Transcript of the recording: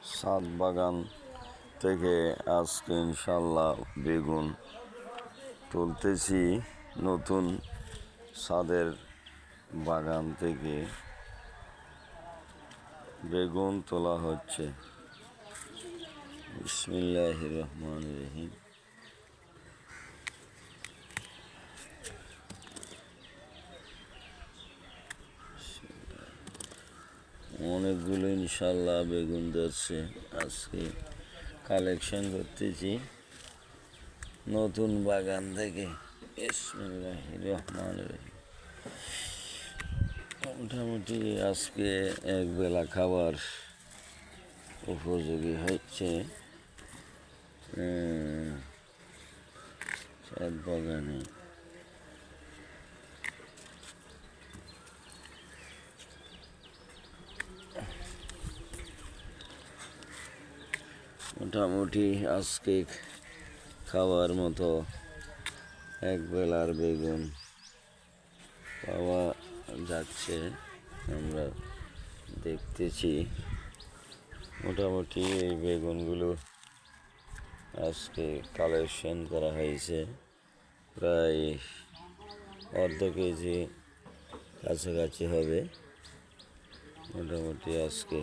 ছাদ বাগান থেকে আজকে ইনশাল্লাহ বেগুন তুলতেছি। নতুন ছাদের বাগান থেকে বেগুন তোলা হচ্ছে। বিসমিল্লাহির রহমানির রহিম। অনেকগুলো ইনশাল্লাহ বেগুন যাচ্ছে। আজকে কালেকশন করতেছি নতুন বাগান থেকে। বিসমিল্লাহির রহমানির রহিম। মোটামুটি আজকে এক বেলা খাবার উপযোগী হচ্ছে ছাদ বাগানে। মোটামুটি আজকে খাওয়ার মতো এক বেলার বেগুন পাওয়া যাচ্ছে, আমরা দেখতেছি। মোটামুটি এই বেগুনগুলো আজকে কালেকশন করা হয়েছে, প্রায় অর্ধ কেজি কাছাকাছি হবে। মোটামুটি আজকে